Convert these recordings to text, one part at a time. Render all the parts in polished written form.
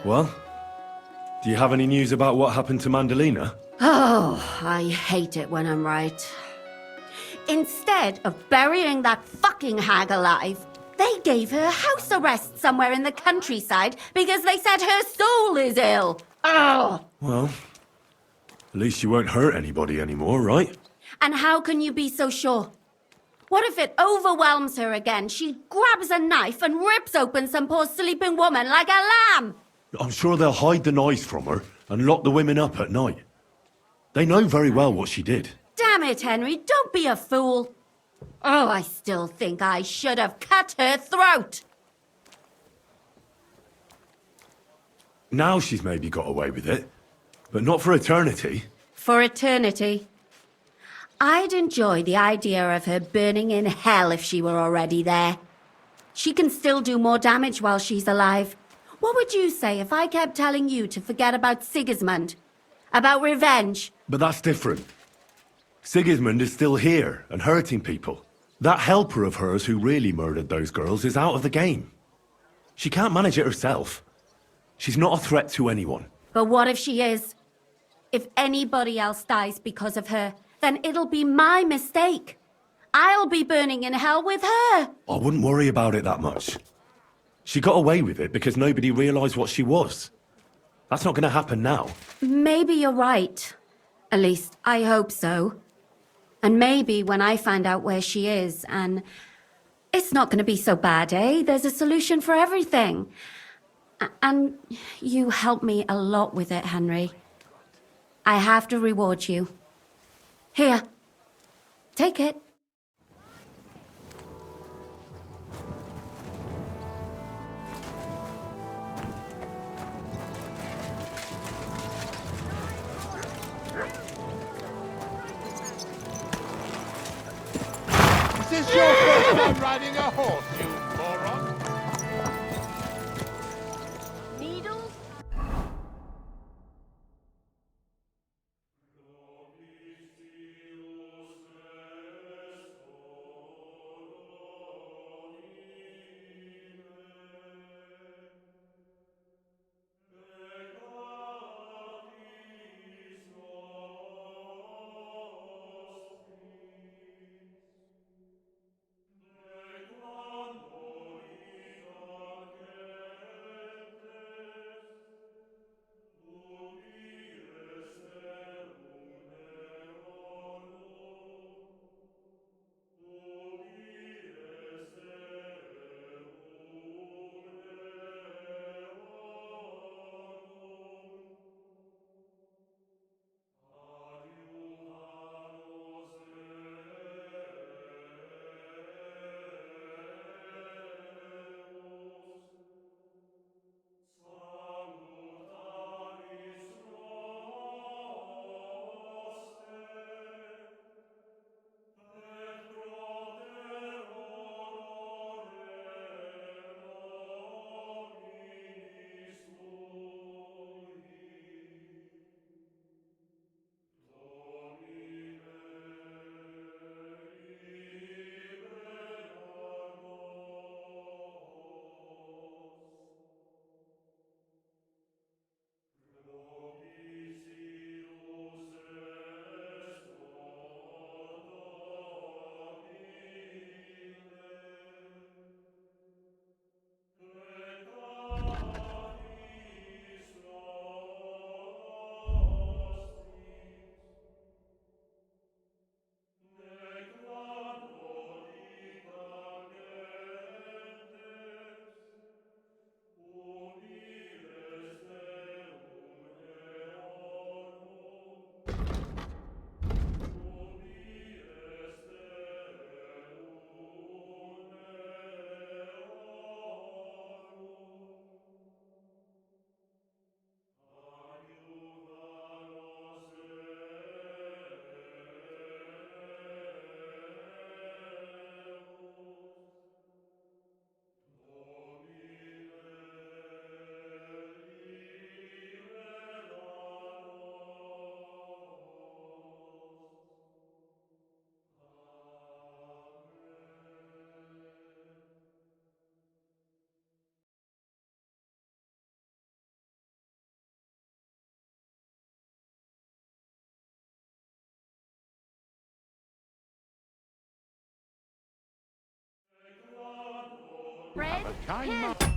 Well, do you have any news about what happened to Mandalina? Oh, I hate it when I'm right. Instead of burying that fucking hag alive, they gave her house arrest somewhere in the countryside because they said her soul is ill. Oh! Well, at least you won't hurt anybody anymore, right? And how can you be so sure? What if it overwhelms her again? She grabs a knife and rips open some poor sleeping woman like a lamb. I'm sure they'll hide the knives from her and lock the women up at night. They know very well what she did. Damn it, Henry, don't be a fool. Oh, I still think I should have cut her throat. Now she's maybe got away with it, but not for eternity. For eternity. I'd enjoy the idea of her burning in hell if she were already there. She can still do more damage while she's alive. What would you say if I kept telling you to forget about Sigismund? About revenge? But that's different. Sigismund is still here and hurting people. That helper of hers who really murdered those girls is out of the game. She can't manage it herself. She's not a threat to anyone. But what if she is? If anybody else dies because of her, then it'll be my mistake. I'll be burning in hell with her. I wouldn't worry about it that much. She got away with it because nobody realized what she was. That's not going to happen now. Maybe you're right. At least, I hope so. And maybe when I find out where she is, and it's not going to be so bad, eh? There's a solution for everything. And you helped me a lot with it, Henry. I have to reward you. Here, take it. Is this your first time riding a horse, you moron? Needles? Have a kind mind.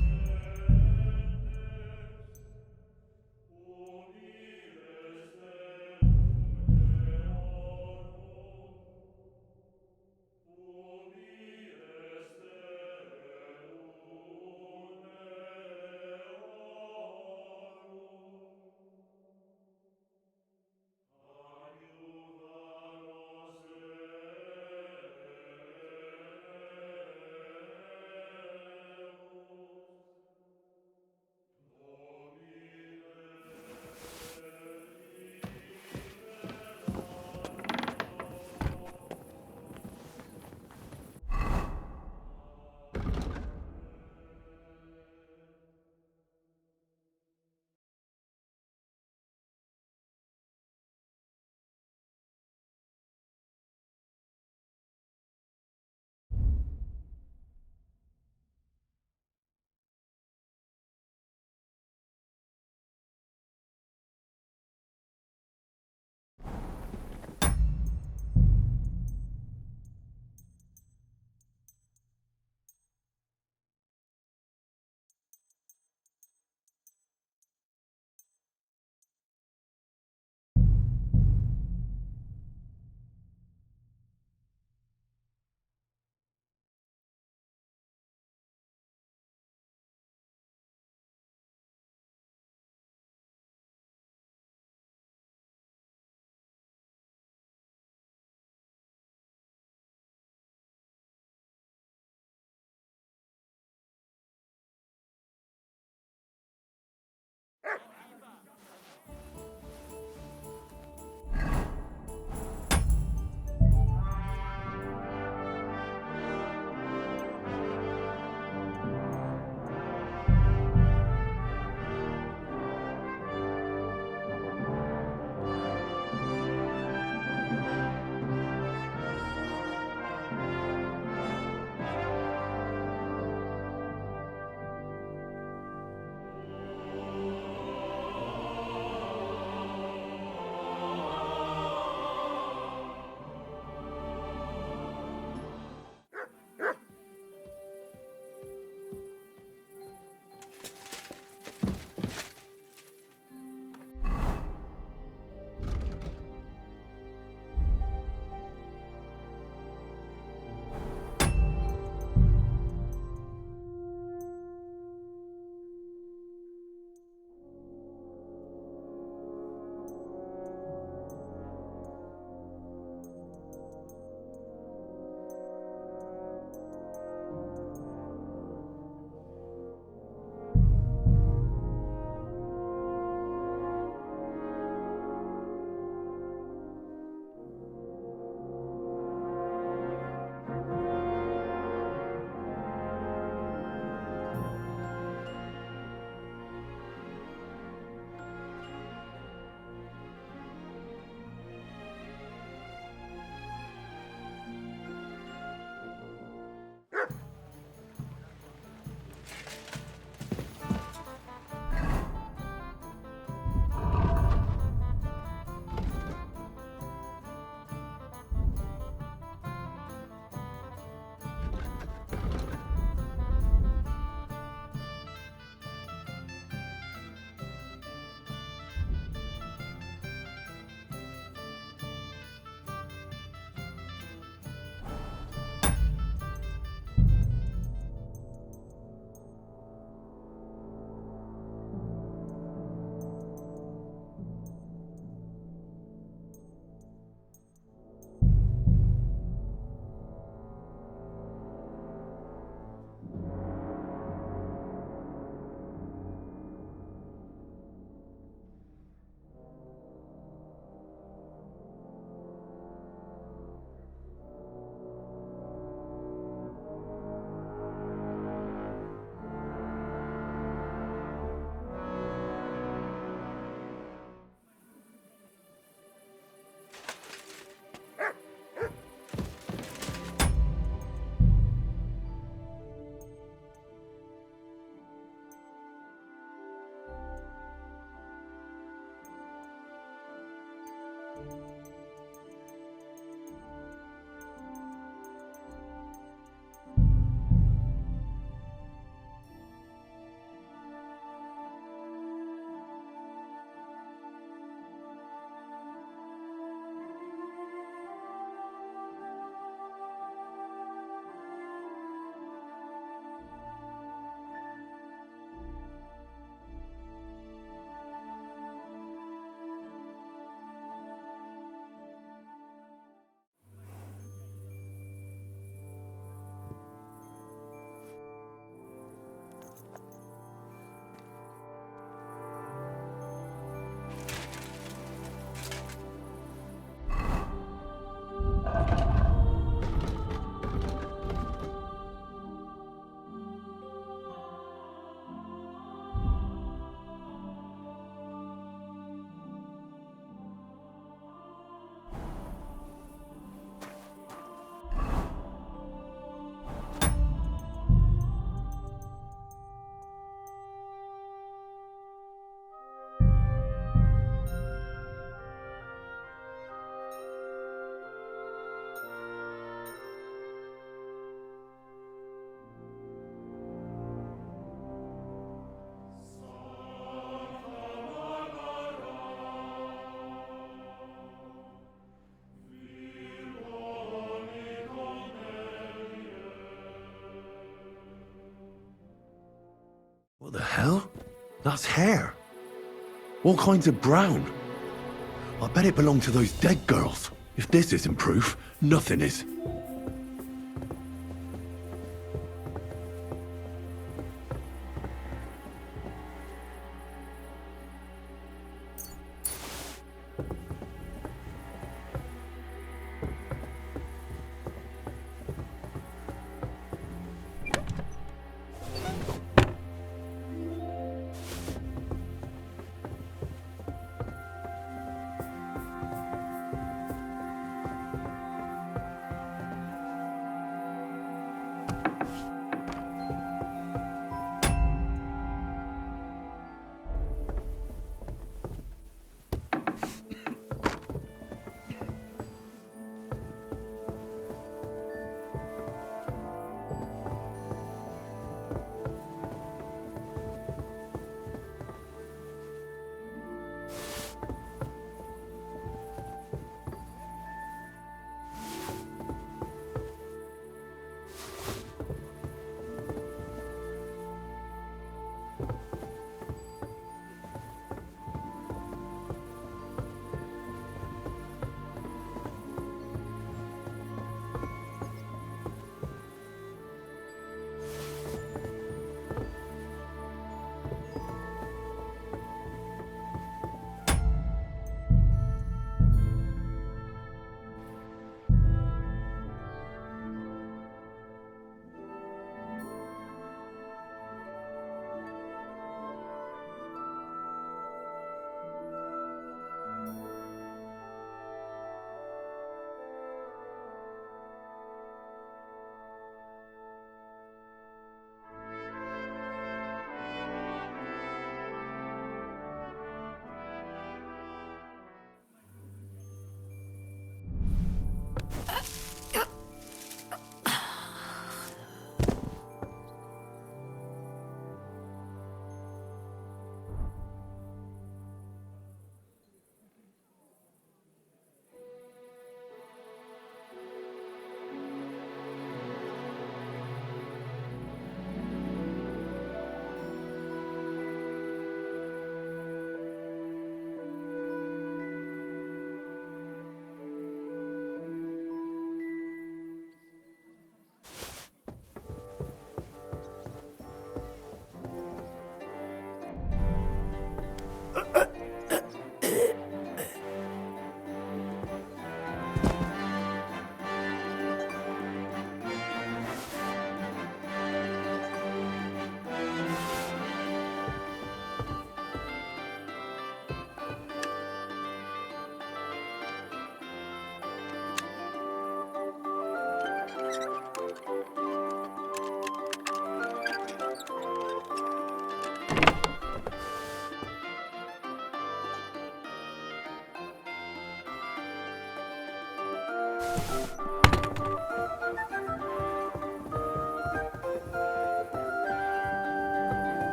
What the hell? That's hair. All kinds of brown. I bet it belonged to those dead girls. If this isn't proof, nothing is.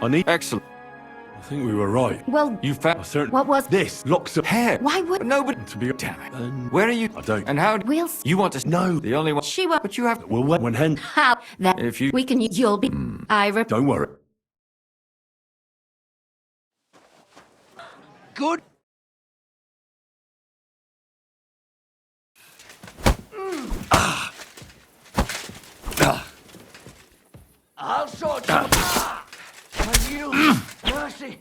I need... Excellent. I think we were right. Well, You found I certain... what was... This locks up... hair. Why would... Nobody. To be... Damn it. And... Where are you? I don't... And how? We'll... You want to? No. The only one. She won't... But you have. Well, when Hen... How? Then If you- we can... You'll be... Don't worry. Good. I'll sort you out. And you, mercy.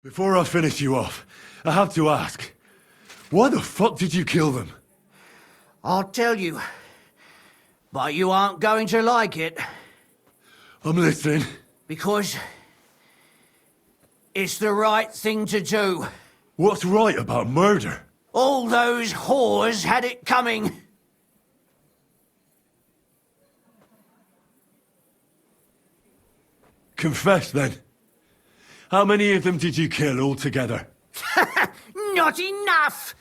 Before I finish you off, I have to ask, why the fuck did you kill them? I'll tell you. But you aren't going to like it. I'm listening. Because it's the right thing to do. What's right about murder? All those whores had it coming. Confess then. How many of them did you kill altogether? Not enough!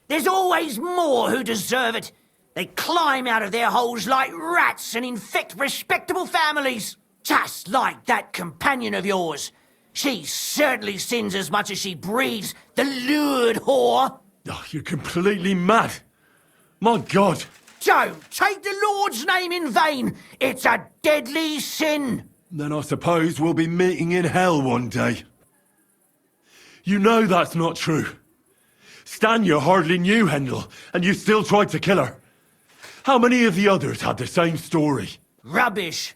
There's always more who deserve it. They climb out of their holes like rats and infect respectable families. Just like that companion of yours. She certainly sins as much as she breeds, the lured whore. Oh, you're completely mad. My God. Don't take the Lord's name in vain. It's a deadly sin. Then I suppose we'll be meeting in hell one day. You know that's not true. Stanya hardly knew Hendel, and you still tried to kill her. How many of the others had the same story? Rubbish.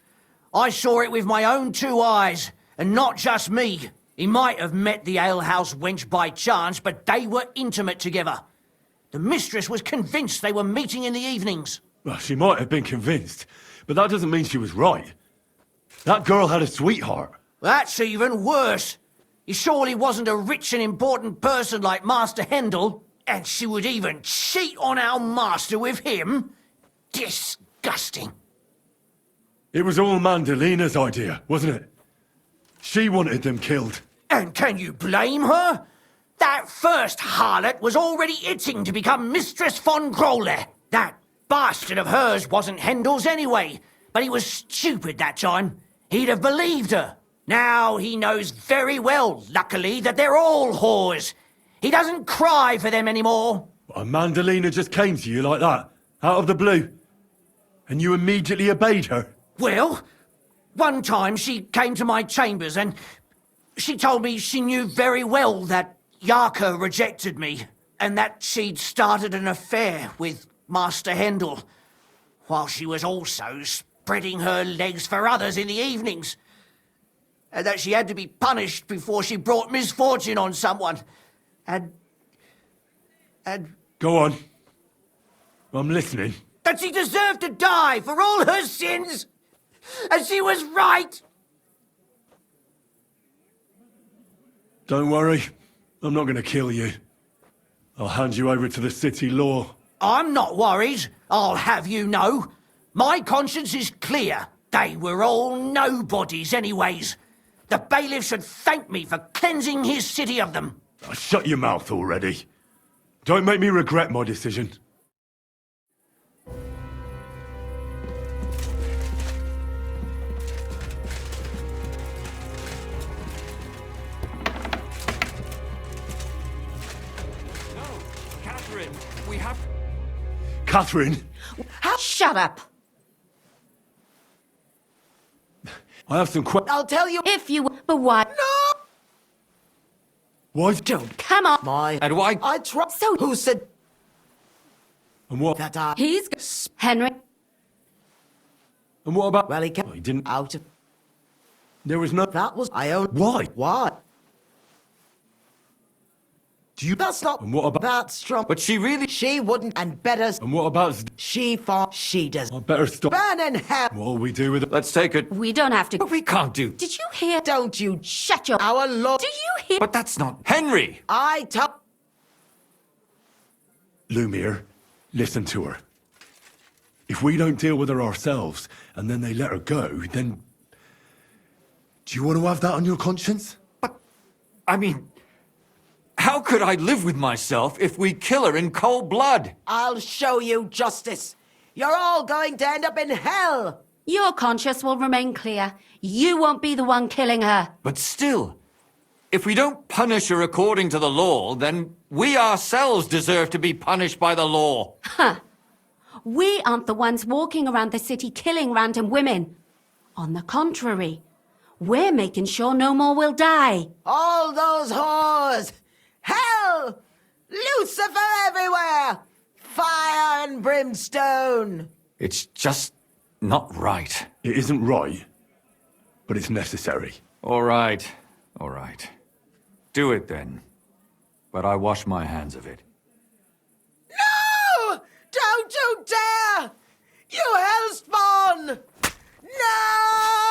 I saw it with my own two eyes, and not just me. He might have met the alehouse wench by chance, but they were intimate together. The mistress was convinced they were meeting in the evenings. Well, she might have been convinced, but that doesn't mean she was right. That girl had a sweetheart. That's even worse. He surely wasn't a rich and important person like Master Hendel, and she would even cheat on our master with him. Disgusting. It was all Mandalina's idea, wasn't it? She wanted them killed. And can you blame her? That first harlot was already itching to become Mistress von Grole. That bastard of hers wasn't Hendel's anyway, but he was stupid that time. He'd have believed her. Now he knows very well, luckily, that they're all whores. He doesn't cry for them anymore. And Mandalina just came to you like that, out of the blue. And you immediately obeyed her. Well, one time she came to my chambers and she told me she knew very well that Yaka rejected me and that she'd started an affair with Master Hendel, while she was also spreading her legs for others in the evenings. And that she had to be punished before she brought misfortune on someone. And... Go on. I'm listening. that she deserved to die for all her sins. And she was right. Don't worry. I'm not going to kill you. I'll hand you over to the city law. I'm not worried, I'll have you know. My conscience is clear. They were all nobodies anyways. The bailiff should thank me for cleansing his city of them. Oh, shut your mouth already. Don't make me regret my decision. Catherine, we have... Catherine, Shut up. I have some questions. I'll tell you if you... But why? No! Why? Don't. Come on. My... And why... I trust... So... Who said And what? that He's... Henry. And what about? Well, he came Oh, he didn't. out of... There was no. That was... I own... Why? Why? Do you? That's not... And what about? That's strong. But she really... She wouldn't and better... And what about? She thought she does. I better stop. Burn in hell. What'll we do with it? Let's take it. We don't have to... But we can't do... Did you hear? Don't you... Shut your... Our Lord... Do you hear? But that's not... Henry! I tell... Lumiere, listen to her. If we don't deal with her ourselves, and then they let her go, then... Do you want to have that on your conscience? I mean... How could I live with myself if we kill her in cold blood? I'll show you justice. You're all going to end up in hell. Your conscience will remain clear. You won't be the one killing her. But still, if we don't punish her according to the law, then we ourselves deserve to be punished by the law. We aren't the ones walking around the city killing random women. On the contrary, we're making sure no more will die. All those whores! Hell! Lucifer everywhere! Fire and brimstone! It's just not right. It isn't right, but it's necessary. All right, all right. Do it then. But I wash my hands of it. No! Don't you dare! You hellspawn! No!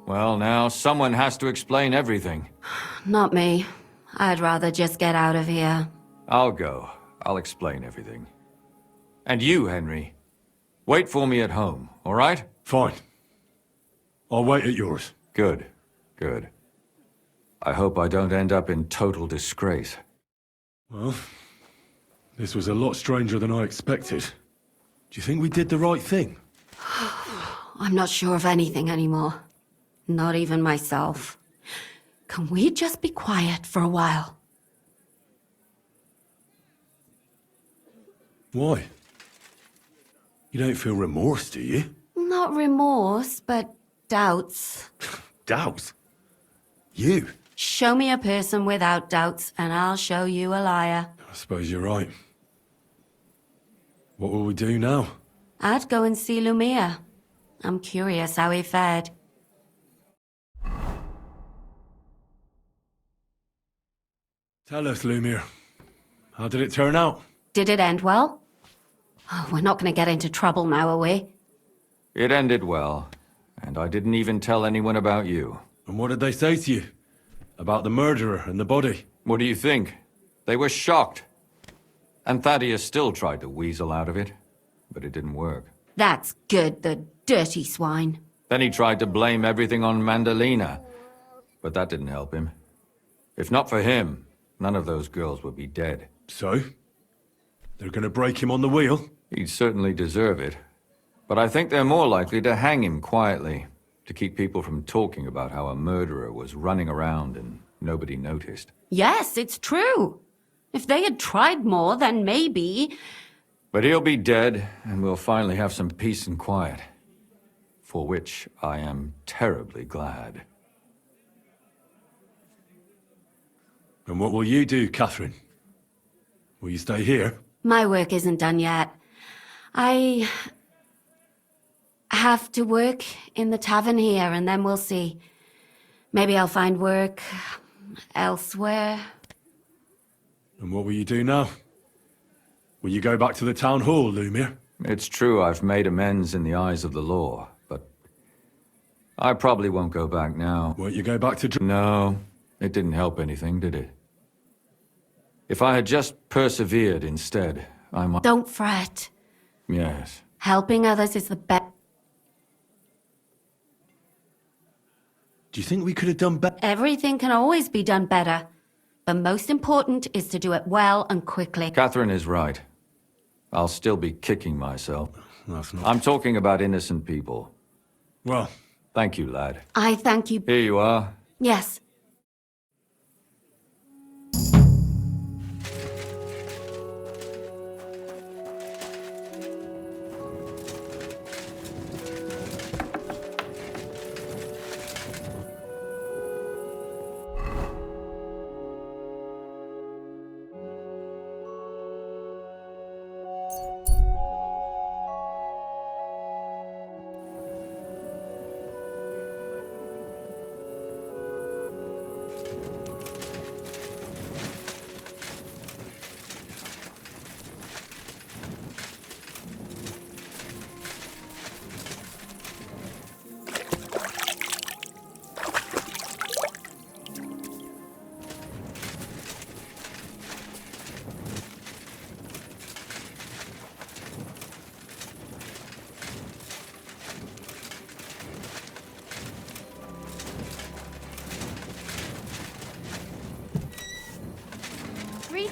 Well, now, someone has to explain everything. Not me. I'd rather just get out of here. I'll go. I'll explain everything. And you, Henry, wait for me at home, all right? Fine. I'll wait at yours. Good, good. I hope I don't end up in total disgrace. Well, this was a lot stranger than I expected. Do you think we did the right thing? I'm not sure of anything anymore. Not even myself. Can we just be quiet for a while? Why? You don't feel remorse, do you? Not remorse, but doubts. Doubts? You? Show me a person without doubts, and I'll show you a liar. I suppose you're right. What will we do now? I'd go and see Lumia. I'm curious how he fared. Tell us, Lumir. How did it turn out? Did it end well? Oh, we're not going to get into trouble now, are we? It ended well, and I didn't even tell anyone about you. And what did they say to you? About the murderer and the body? What do you think? They were shocked. And Thaddeus still tried to weasel out of it, but it didn't work. That's good, the dirty swine. Then he tried to blame everything on Mandalina, but that didn't help him. If not for him, none of those girls would be dead. So? They're gonna break him on the wheel? He'd certainly deserve it. But I think they're more likely to hang him quietly, to keep people from talking about how a murderer was running around and nobody noticed. Yes, it's true. If they had tried more, then maybe... But he'll be dead, and we'll finally have some peace and quiet. For which I am terribly glad. And what will you do, Catherine? Will you stay here? My work isn't done yet. I have to work in the tavern here, and then we'll see. Maybe I'll find work elsewhere. And what will you do now? Will you go back to the town hall, Lumir? It's true I've made amends in the eyes of the law, but I probably won't go back now. Won't you go back to... No, it didn't help anything, did it? If I had just persevered instead, I might... Don't fret. Yes. Helping others is the best. Do you think we could have done better? Everything can always be done better. But most important is to do it well and quickly. Catherine is right. I'll still be kicking myself. That's not... I'm talking about innocent people. Well, Thank you, lad. I thank you. Here you are. Yes.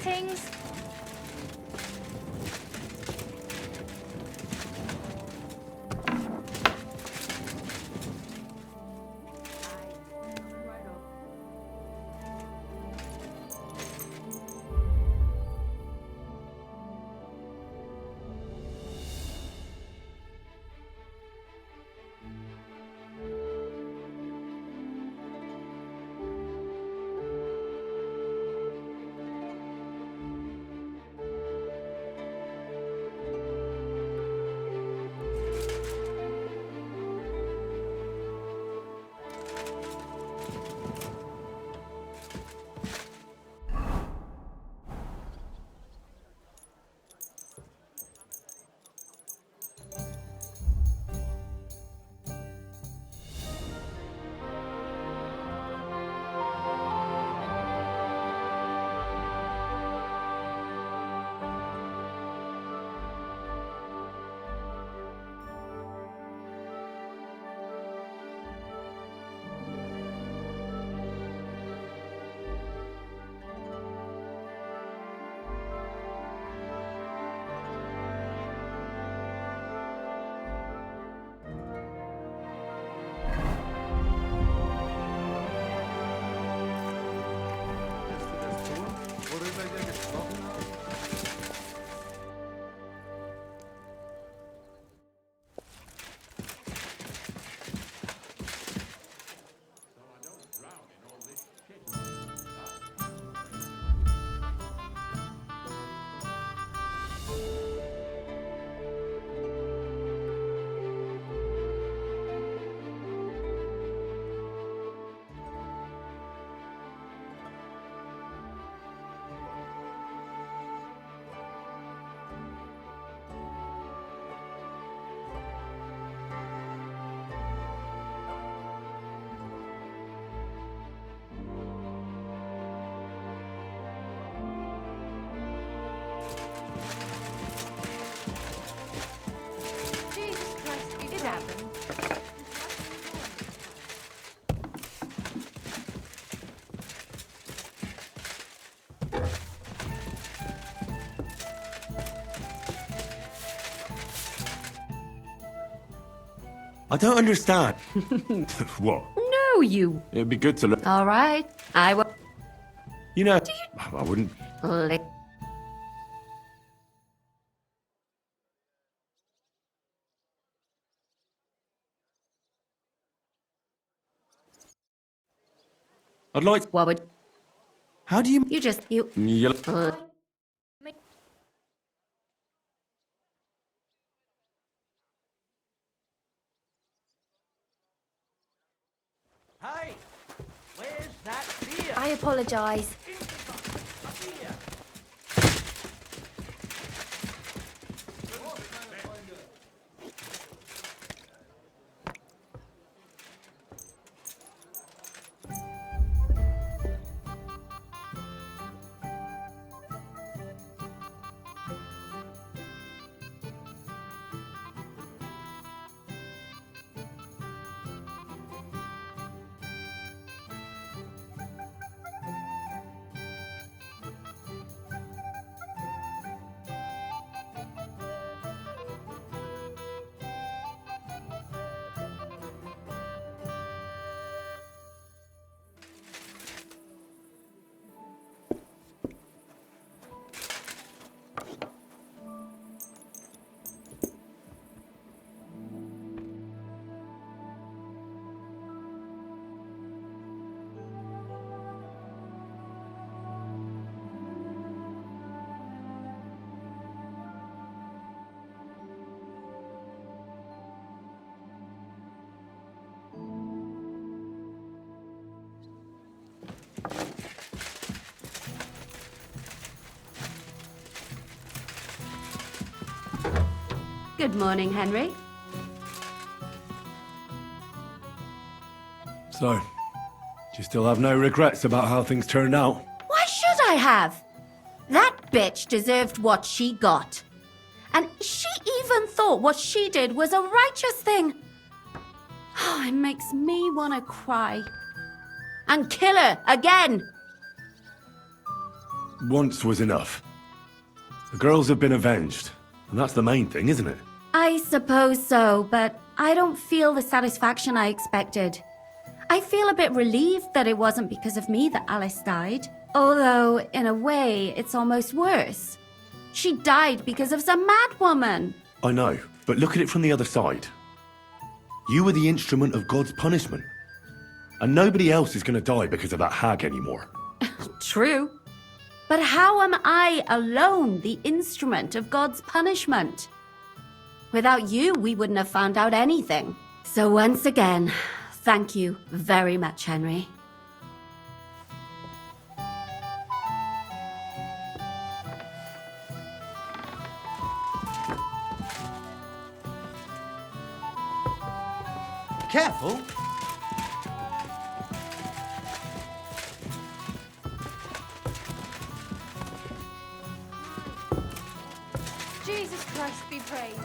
Greetings. Jesus Christ, it happened. I don't understand. What? No, you. It'd be good to look. All right. I will. You know, I wouldn't. Li- I'd like. What would How do you? you just you? You- Hey, where's that beer? I apologise. Good morning, Henry. So, do you still have no regrets about how things turned out? Why should I have? That bitch deserved what she got. And she even thought what she did was a righteous thing. Oh, it makes me want to cry. And kill her again. Once was enough. The girls have been avenged, and that's the main thing, isn't it? I suppose so, but I don't feel the satisfaction I expected. I feel a bit relieved that it wasn't because of me that Alice died. Although, in a way, it's almost worse. She died because of some mad woman. I know, but look at it from the other side. You were the instrument of God's punishment. And nobody else is going to die because of that hag anymore. True. But how am I alone the instrument of God's punishment? Without you, we wouldn't have found out anything. So once again, thank you very much, Henry. Careful. Jesus Christ be praised.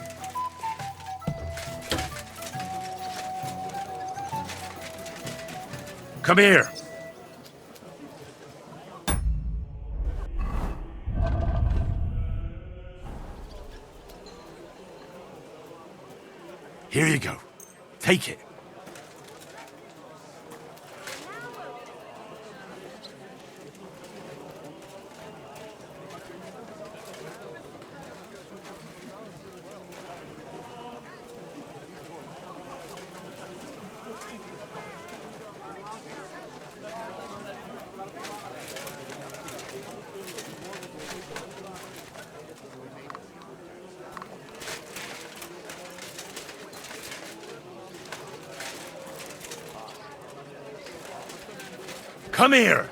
Come here! Here you go. Take it. Come here!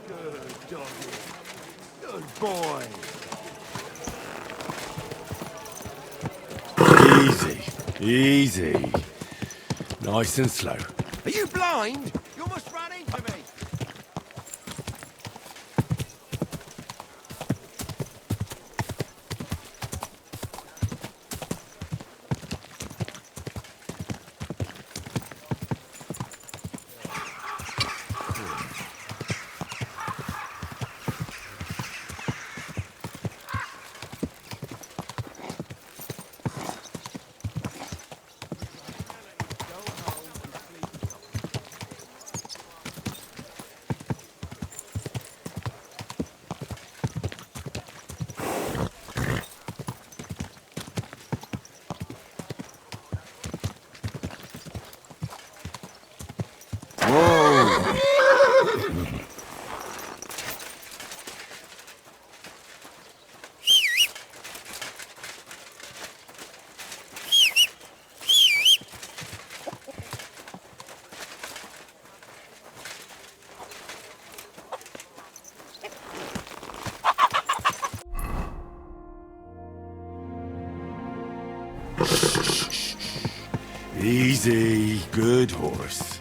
Good doggy. Good boy. Easy, easy. Nice and slow. Are you blind? You almost ran into me. Easy, good horse.